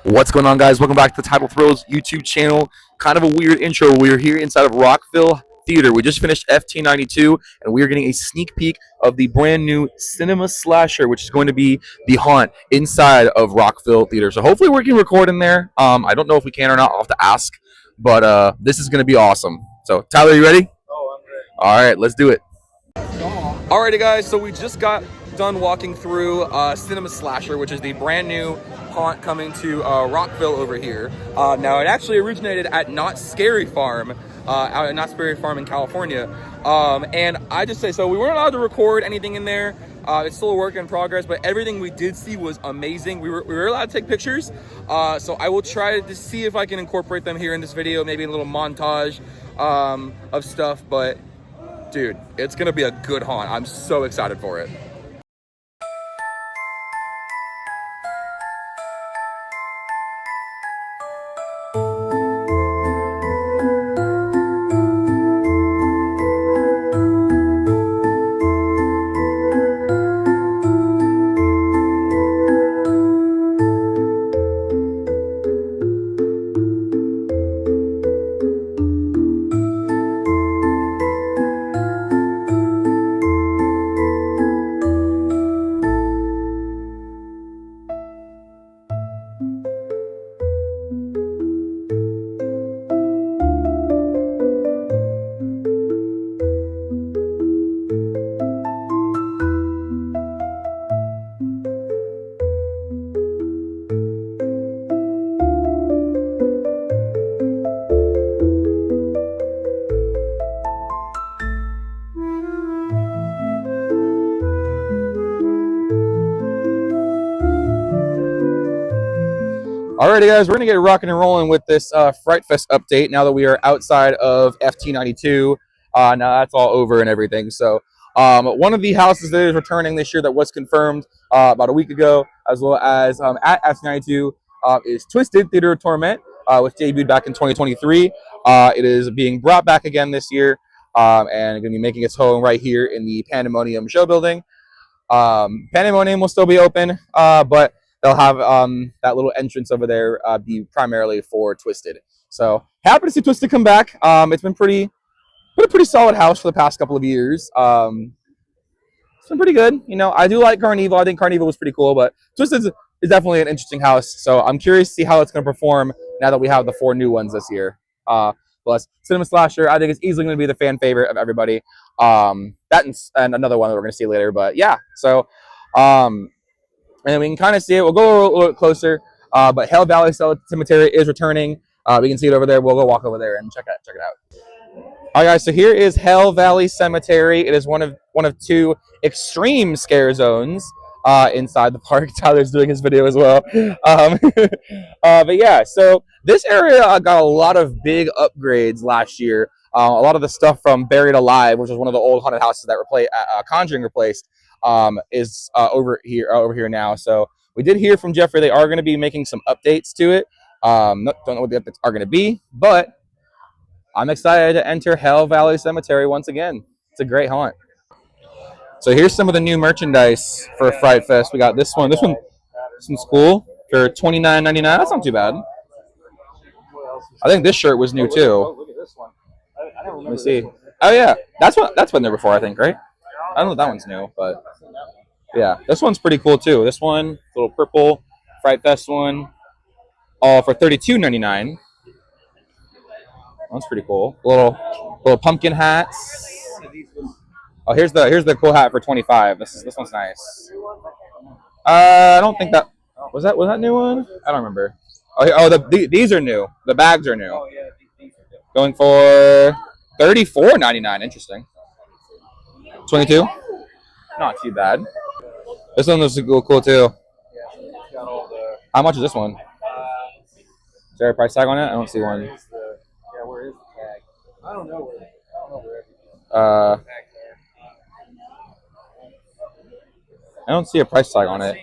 What's going on, guys? Welcome back to the Title Thrills YouTube channel. Kind of a weird intro. We're here inside of Rockville Theater. We just finished FT92, and we are getting a sneak peek of the brand new cinema slasher, which is going to be The Haunt inside of Rockville Theater. So hopefully we can record in there. I don't know if we can or not. I'll have to ask. But this is going to be awesome. So, Tyler, you ready? Oh, I'm ready. All right, let's do it. Alrighty, guys. So we just got done walking through Cinema Slasher, which is the brand new haunt coming to Rockville over here. Now, it actually originated at Not Scary Farm, out at Not Scary Farm in California. And I just say, so we weren't allowed to record anything in there. It's still a work in progress, but everything we did see was amazing. We were allowed to take pictures, so I will try to see if I can incorporate them here in this video, maybe in a little montage of stuff. But dude, it's gonna be a good haunt. I'm so excited for it. Alrighty, guys, we're gonna get rocking and rolling with this Fright Fest update now that we are outside of FT92. Now that's all over and everything. So one of the houses that is returning this year that was confirmed about a week ago, as well as at FT92, is Twisted Theater of Torment, which debuted back in 2023. It is being brought back again this year, and going to be making its home right here in the Pandemonium show building. Pandemonium will still be open, but they'll have that little entrance over there be primarily for Twisted. So happy to see Twisted come back. It's been a pretty solid house for the past couple of years. It's been pretty good. You know, I do like Carnival. I think Carnival was pretty cool, but Twisted is definitely an interesting house. So I'm curious to see how it's going to perform now that we have the 4 new ones this year. Plus, Cinema Slasher, I think it's easily going to be the fan favorite of everybody. That and another one that we're going to see later. But yeah, so and we can kind of see it. We'll go a little bit closer. But Hell Valley Cemetery is returning. We can see it over there. We'll go walk over there and check it out. All right, guys. So here is Hell Valley Cemetery. It is one of 2 extreme scare zones inside the park. Tyler's doing his video as well. But yeah, so this area got a lot of big upgrades last year. A lot of the stuff from Buried Alive, which was one of the old haunted houses that Conjuring replaced, is over here now. So we did hear from Jeffrey they are going to be making some updates to it. Don't know what the updates are going to be, but I'm excited to enter Hell Valley Cemetery once again. It's a great haunt. So here's some of the new merchandise for Fright Fest. We got this one. This one's cool for $29.99. That's not too bad. I think this shirt was new too. Look at this one. Let me see. Oh yeah, that's been there before, I think, right? I don't know if that one's new, but yeah, this one's pretty cool too. This one, little purple Fright Fest one, all for $32.99. That's pretty cool. Little pumpkin hats. Oh, here's the cool hat for $25. This one's nice. I don't think that was that new one. I don't remember. These are new. The bags are new. Going for $34.99. Interesting. 22. Not too bad. This one looks cool too. How much is this one? Is there a price tag on it? I don't see one. Where is the tag? I don't know where. I don't see a price tag on it.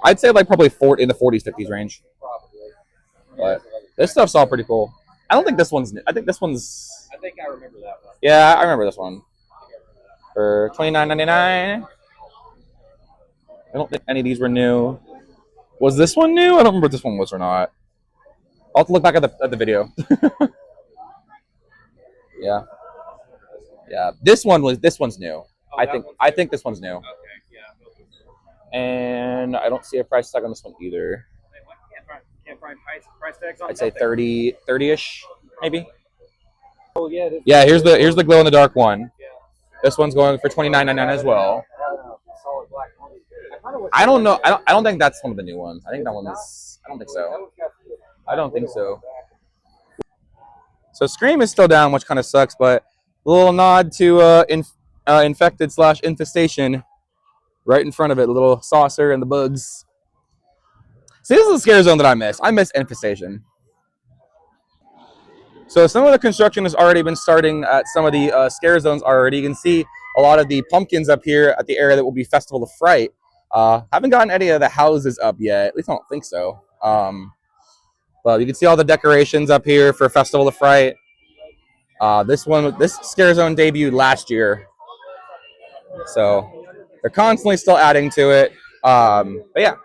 I'd say like probably in the 40s, 50s range. Probably. But this stuff's all pretty cool. I don't think this one's new. I think this one's. I think I remember that one. Yeah, I remember this one. For $29.99. I don't think any of these were new. Was this one new? I don't remember if this one was or not. I'll have to look back at the video. Yeah, yeah. This one's new. Oh, I think this one's new. Okay, yeah. And I don't see a price tag on this one either. Can't find price tags on I'd say nothing. 30-ish, maybe. Oh yeah. Yeah, here's the glow in the dark one. This one's going for $29.99 as well. Solid black. I don't know. I don't think that's one of the new ones. I think that one is. I don't think so. I don't think so. So Scream is still down, which kind of sucks, but a little nod to infected / infestation right in front of it. A little saucer and the bugs. See, this is the scare zone that I miss. I miss infestation. So some of the construction has already been starting at some of the scare zones already. You can see a lot of the pumpkins up here at the area that will be Festival of Fright. Haven't gotten any of the houses up yet. At least I don't think so. But you can see all the decorations up here for Festival of Fright. This scare zone debuted last year, so they're constantly still adding to it. But yeah,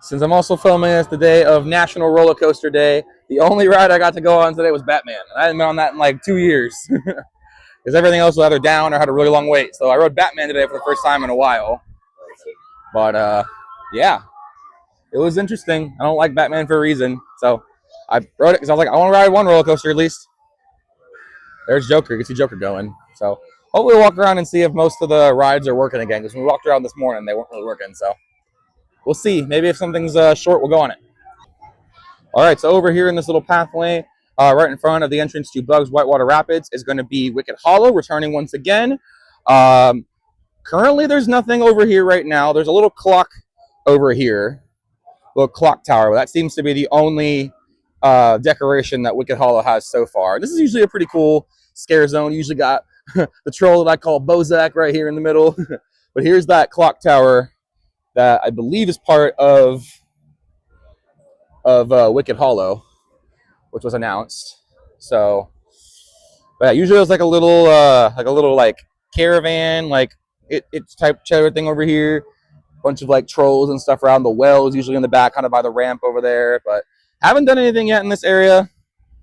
since I'm also filming this the day of National Roller Coaster Day, the only ride I got to go on today was Batman, and I hadn't been on that in like 2 years because everything else was either down or had a really long wait. So I rode Batman today for the first time in a while. But yeah, it was interesting. I don't like Batman for a reason, so I rode it because I was like, I want to ride one roller coaster at least. There's Joker. You can see Joker going. So hopefully we'll walk around and see if most of the rides are working again. Because when we walked around this morning, they weren't really working. So we'll see. Maybe if something's short, we'll go on it. All right. So over here in this little pathway, right in front of the entrance to Bugs Whitewater Rapids, is going to be Wicked Hollow, returning once again. Currently, there's nothing over here right now. There's a little clock over here, little clock tower. That seems to be the only decoration that Wicked Hollow has so far. This is usually a pretty cool scare zone. Usually got the troll that I call Bozak right here in the middle. But here's that clock tower that I believe is part of Wicked Hollow, which was announced. So, but yeah, usually it's like a little caravan, like it's type cheddar thing over here. Bunch of like trolls and stuff around. The well is usually in the back, kind of by the ramp over there. But haven't done anything yet in this area.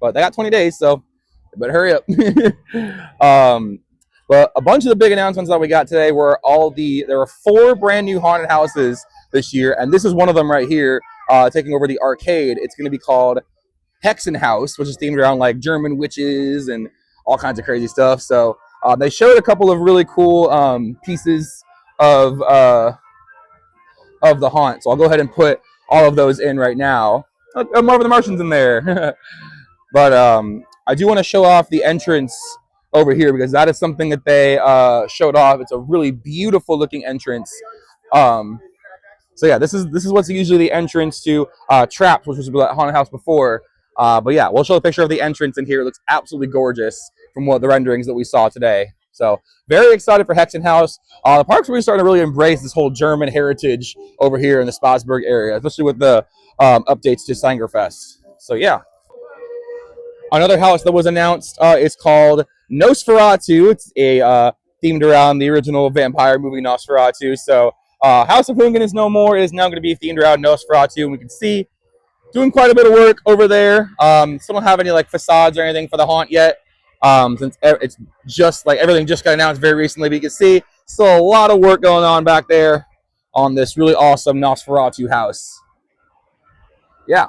But they got 20 days, so they better hurry up. But a bunch of the big announcements that we got today were there were 4 brand new haunted houses this year, and this is one of them right here, taking over the arcade. It's going to be called Hexenhaus, which is themed around like German witches and all kinds of crazy stuff. So they showed a couple of really cool pieces of the haunt. So I'll go ahead and put all of those in right now. Marvin the Martian's in there. But I do want to show off the entrance over here because that is something that they showed off. It's a really beautiful looking entrance. So yeah, this is what's usually the entrance to Trapped, which was the haunted house before. But yeah, we'll show a picture of the entrance in here. It looks absolutely gorgeous from what the renderings that we saw today. So very excited for Hexenhaus. The park's really starting to really embrace this whole German heritage over here in the Spassberg area, especially with the updates to Sangerfest. So yeah. Another house that was announced is called Nosferatu. It's themed around the original vampire movie Nosferatu. So House of Hungen is no more. It is now going to be themed around Nosferatu, and we can see doing quite a bit of work over there. Still don't have any like facades or anything for the haunt yet, since it's just like everything just got announced very recently. But you can see still a lot of work going on back there on this really awesome Nosferatu house. Yeah,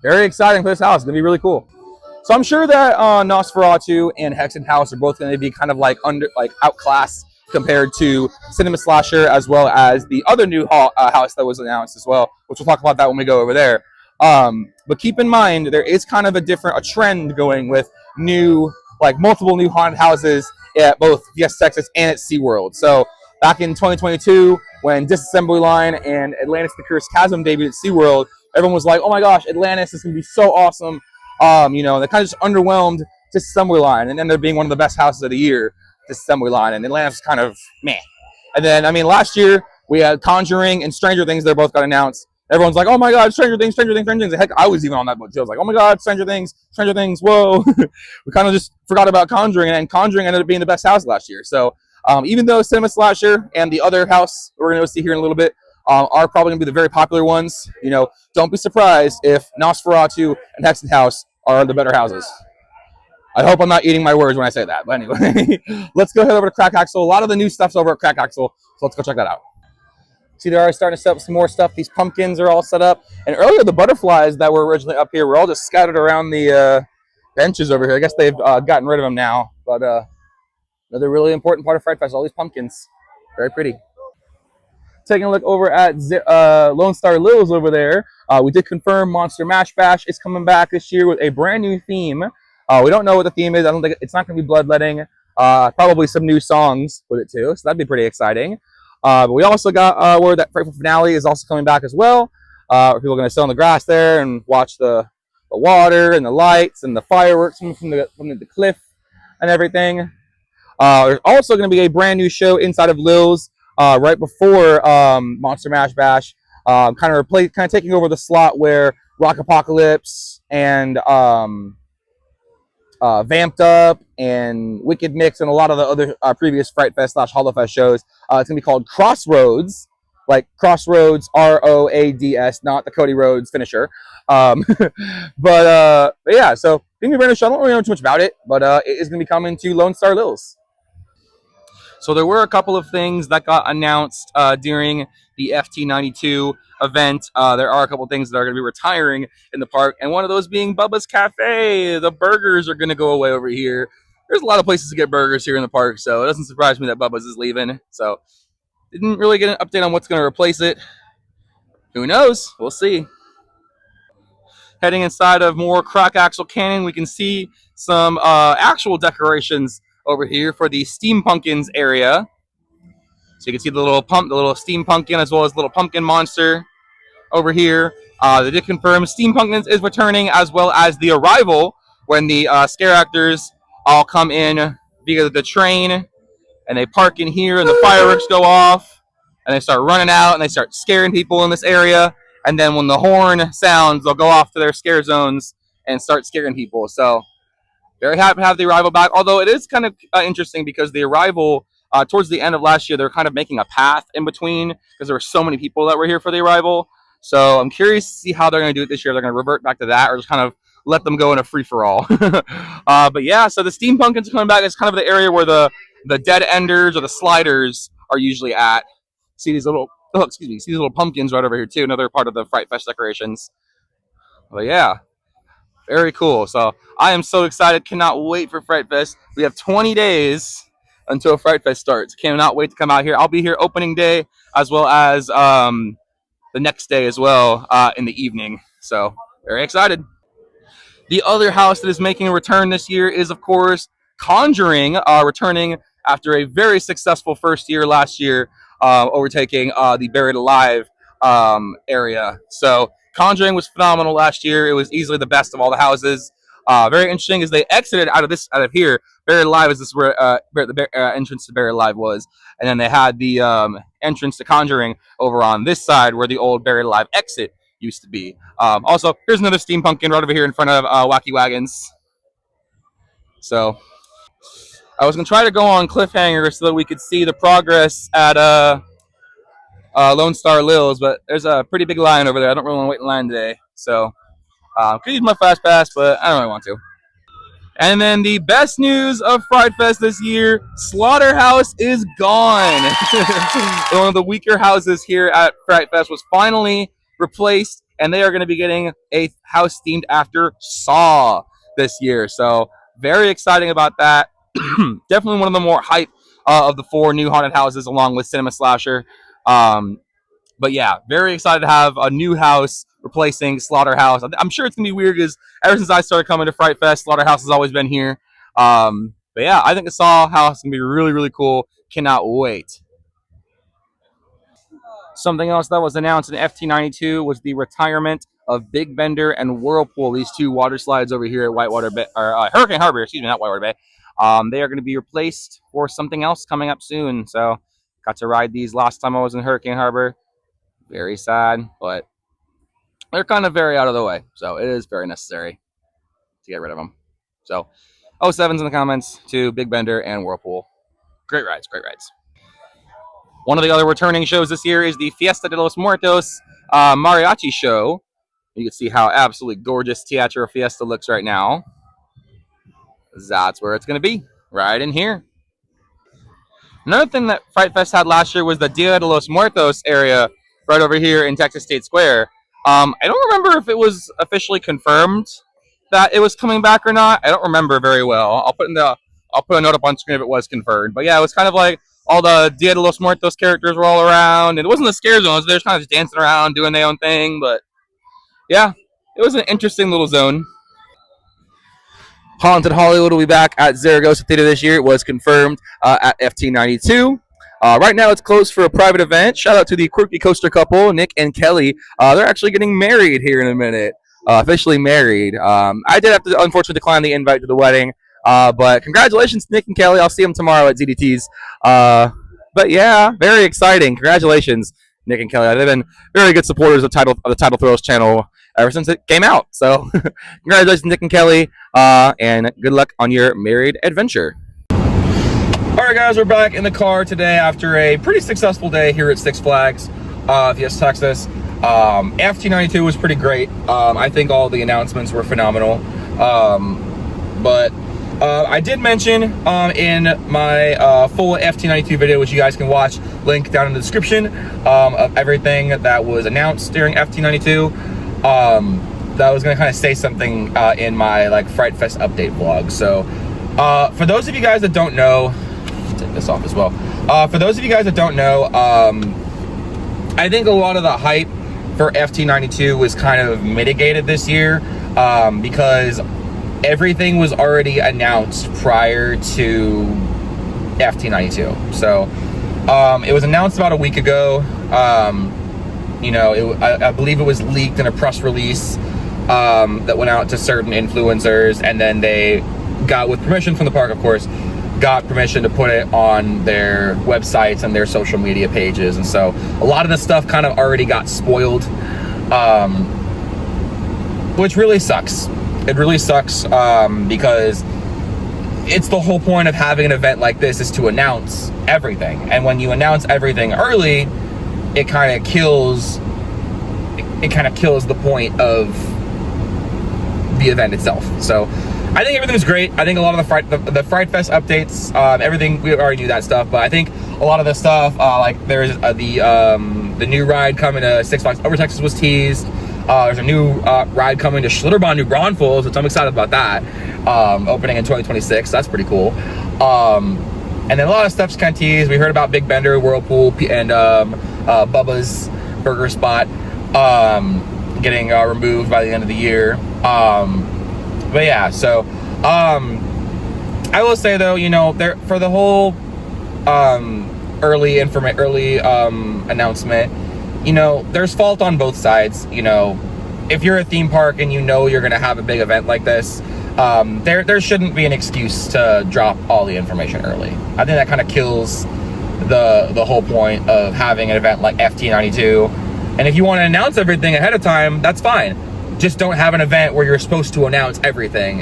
very exciting for this house. It's gonna be really cool. So I'm sure that Nosferatu and Hexenhaus are both going to be kind of like outclassed compared to Cinema Slasher, as well as the other new house that was announced as well, which we'll talk about that when we go over there. But keep in mind, there is kind of a trend going with multiple new haunted houses at both Fiesta, Texas and at SeaWorld. So back in 2022, when Disassembly Line and Atlantis the Cursed Chasm debuted at SeaWorld, everyone was like, oh my gosh, Atlantis is going to be so awesome. They kind of just underwhelmed Disassembly Line and ended up being one of the best houses of the year, Disassembly Line, and Atlantis kind of meh. And then, last year we had Conjuring and Stranger Things. They both got announced. Everyone's like, oh my God, Stranger Things. Heck, I was even on that boat too. I was like, oh my God, Stranger Things, whoa. We kind of just forgot about Conjuring, and Conjuring ended up being the best house last year. So even though Cinema Slasher and the other house we're going to see here in a little bit are probably going to be the very popular ones. You know, don't be surprised if Nosferatu and Hexen House are the better houses. I hope I'm not eating my words when I say that. But anyway, let's go head over to Crack Axle. A lot of the new stuff's over at Crack Axle, so let's go check that out. See, they're already starting to set up some more stuff. These pumpkins are all set up. And earlier, the butterflies that were originally up here were all just scattered around the benches over here. I guess they've gotten rid of them now. But another really important part of Fright Fest, all these pumpkins. Very pretty. Taking a look over at Lone Star Lils over there, we did confirm Monster Mash Bash is coming back this year with a brand new theme. We don't know what the theme is. I don't think it's not going to be bloodletting. Probably some new songs with it too, so that'd be pretty exciting. But we also got word that Frightful Finale is also coming back as well. People are going to sit on the grass there and watch the water and the lights and the fireworks from the cliff and everything. There's also going to be a brand new show inside of Lil's right before Monster Mash Bash, kind of taking over the slot where Rock Apocalypse and Vamped Up and Wicked Mix and a lot of the other previous Fright Fest / Hollowfest shows. It's going to be called Crossroads, like Crossroads, Roads, not the Cody Rhodes finisher. But yeah, so being a brand new show, I don't really know too much about it, but it is going to be coming to Lone Star Lils. So there were a couple of things that got announced during the FT92 event. There are a couple of things that are going to be retiring in the park, and one of those being Bubba's Cafe. The burgers are going to go away over here. There's a lot of places to get burgers here in the park, so it doesn't surprise me that Bubba's is leaving. So didn't really get an update on what's going to replace it. Who knows? We'll see. Heading inside of more Crack Axle Canyon, we can see some actual decorations over here for the Steam Pumpkins area. So you can see the little Steam Pumpkin, as well as the little pumpkin monster over here. They did confirm Steam Pumpkins is returning, as well as the Arrival, when the scare actors all come in via the train, and they park in here, and the fireworks go off, and they start running out, and they start scaring people in this area. And then when the horn sounds, they'll go off to their scare zones and start scaring people. So very happy to have the Arrival back, although it is kind of interesting because the Arrival, towards the end of last year, they're kind of making a path in between because there were so many people that were here for the Arrival. So I'm curious to see how they're going to do it this year. They're going to revert back to that or just kind of let them go in a free-for-all. But yeah, so the Steam Pumpkins are coming back. It's kind of the area where the dead enders or the sliders are usually at. See these little, see these little pumpkins right over here too, another part of the Fright Fest decorations. But yeah, very cool. So I am so excited. Cannot wait for Fright Fest. We have 20 days until Fright Fest starts. Cannot wait to come out here. I'll be here opening day as well as the next day as well in the evening. So very excited. The other house that is making a return this year is, of course, Conjuring, returning after a very successful first year last year, overtaking the Buried Alive area. So Conjuring was phenomenal last year. It was easily the best of all the houses. Very interesting is they exited out of here. Buried Alive is this where the entrance to Buried Alive was, and then they had the entrance to Conjuring over on this side where the old Buried Alive exit used to be. Also, here's another Steam Pumpkin right over here in front of Wacky Wagons. So I was gonna try to go on cliffhanger so that we could see the progress at Lone Star Lils, but there's a pretty big line over there. I don't really want to wait in line today, so could use my fast pass, but I don't really want to. And then the best news of Fright Fest this year, Slaughterhouse is gone. One of the weaker houses here at Fright Fest was finally replaced, and they are going to be getting a house themed after Saw this year. So very exciting about that. Definitely one of the more hype of the 4 new haunted houses, along with Cinema Slasher. But yeah, very excited to have a new house replacing Slaughterhouse. I'm sure it's going to be weird because ever since I started coming to Fright Fest, Slaughterhouse has always been here. But yeah, I think the Saw house is going to be really, really cool. Cannot wait. Something else that was announced in FT92 was the retirement of Big Bender and Whirlpool, these 2 water slides over here at Whitewater Bay, or Hurricane Harbor, excuse me, not Whitewater Bay. They are going to be replaced for something else coming up soon. So got to ride these last time I was in Hurricane Harbor. Very sad, but they're kind of very out of the way, so it is very necessary to get rid of them. So 07s in the comments to Big Bender and Whirlpool. Great rides, great rides. One of the other returning shows this year is the Fiesta de los Muertos mariachi show. You can see how absolutely gorgeous Teatro Fiesta looks right now. That's where it's going to be, right in here. Another thing that Fright Fest had last year was the Dia de los Muertos area right over here in Texas State Square. I don't remember if it was officially confirmed that it was coming back or not. I don't remember very well. I'll put a note up on screen if it was confirmed. But yeah, it was kind of like all the Dia de los Muertos characters were all around. And it wasn't the scare zones. They were just kind of just dancing around, doing their own thing. But yeah, it was an interesting little zone. Haunted Hollywood will be back at Zaragoza Theater this year. It was confirmed at FT92. Right now, it's closed for a private event. Shout out to the quirky coaster couple, Nick and Kelly. They're actually getting married here in a minute. Officially married. I did have to, unfortunately, decline the invite to the wedding. But congratulations, Nick and Kelly. I'll see them tomorrow at ZDT's. But yeah, very exciting. Congratulations, Nick and Kelly. They've been very good supporters of the Title Thrills channel ever since it came out. So congratulations, Nick and Kelly, and good luck on your married adventure. All right, guys, we're back in the car today after a pretty successful day here at Six Flags, Fiesta, Texas. FT92 was pretty great. I think all the announcements were phenomenal. But I did mention in my full FT92 video, which you guys can watch, link down in the description, of everything that was announced during FT92. That I was going to kind of say something in my Fright Fest update vlog. So for those of you guys that don't know, take this off as well. For those of you guys that don't know, I think a lot of the hype for FT92 was kind of mitigated this year because everything was already announced prior to FT92. So it was announced about a week ago. I believe it was leaked in a press release that went out to certain influencers, and then they got, with permission from the park, of course, got permission to put it on their websites and their social media pages. And so a lot of the stuff kind of already got spoiled, which really sucks. It really sucks because it's the whole point of having an event like this is to announce everything. And when you announce everything early, it kind of kills the point of the event itself. So I think everything's great. I think a lot of the Fright Fest updates, everything, we already knew that stuff, but I think a lot of the stuff, like there's the new ride coming to Six Flags Over Texas was teased. There's a new ride coming to Schlitterbahn New Braunfels, which I'm excited about that, opening in 2026. That's pretty cool. And then a lot of stuff's kind of teased. We heard about Big Bender, Whirlpool, and Bubba's Burger Spot getting removed by the end of the year. But yeah, so I will say though, there for the whole early announcement, there's fault on both sides. If you're a theme park and you're gonna have a big event like this, there shouldn't be an excuse to drop all the information early. I think that kind of kills the whole point of having an event like FT92. And if you want to announce everything ahead of time, that's fine. Just don't have an event where you're supposed to announce everything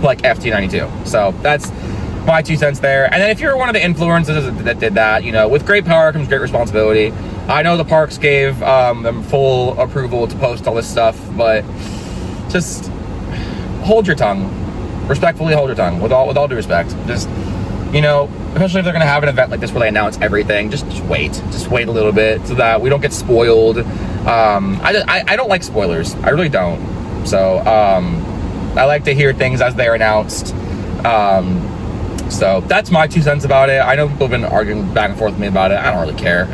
like FT92. So that's my 2 cents there. And then if you're one of the influencers that did that, with great power comes great responsibility. I know the parks gave them full approval to post all this stuff, but just hold your tongue. Respectfully hold your tongue, with all due respect. Just, especially if they're going to have an event like this where they announce everything, just wait a little bit so that we don't get spoiled. I don't like spoilers. I really don't. So I like to hear things as they're announced. So that's my 2 cents about it. I know people have been arguing back and forth with me about it. I don't really care.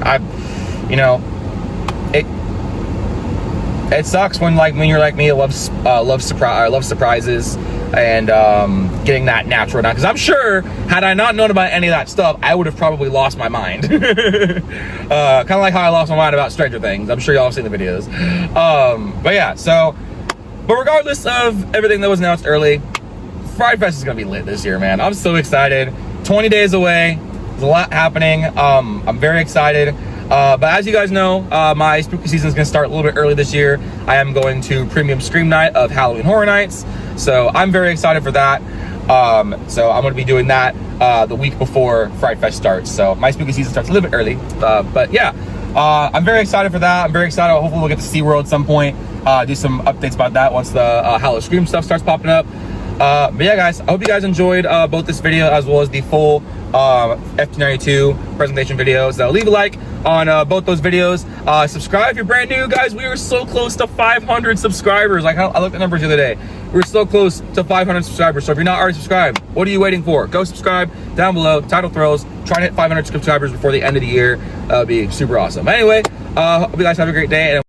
It sucks when you're like me, loves surprises and getting that natural now. Because I'm sure, had I not known about any of that stuff, I would have probably lost my mind. Kind of like how I lost my mind about Stranger Things. I'm sure y'all have seen the videos. But regardless of everything that was announced early, Fright Fest is going to be lit this year, man. I'm so excited. 20 days away. There's a lot happening. I'm very excited. But as you guys know, my spooky season is going to start a little bit early this year. I am going to Premium Scream Night of Halloween Horror Nights. So I'm very excited for that. So I'm going to be doing that the week before Fright Fest starts. So my spooky season starts a little bit early. But yeah, I'm very excited for that. I'm very excited. Hopefully we'll get to SeaWorld at some point. Do some updates about that once the Hallow Scream stuff starts popping up. But yeah, guys, I hope you guys enjoyed both this video as well as the full FT92 presentation videos. So leave a like on both those videos. Subscribe if you're brand new, guys. We are so close to 500 subscribers. Like, I looked at the numbers the other day. We're so close to 500 subscribers. So if you're not already subscribed, what are you waiting for? Go subscribe down below. Title Thrills. Trying to hit 500 subscribers before the end of the year. That would be super awesome. Anyway, hope you guys have a great day. And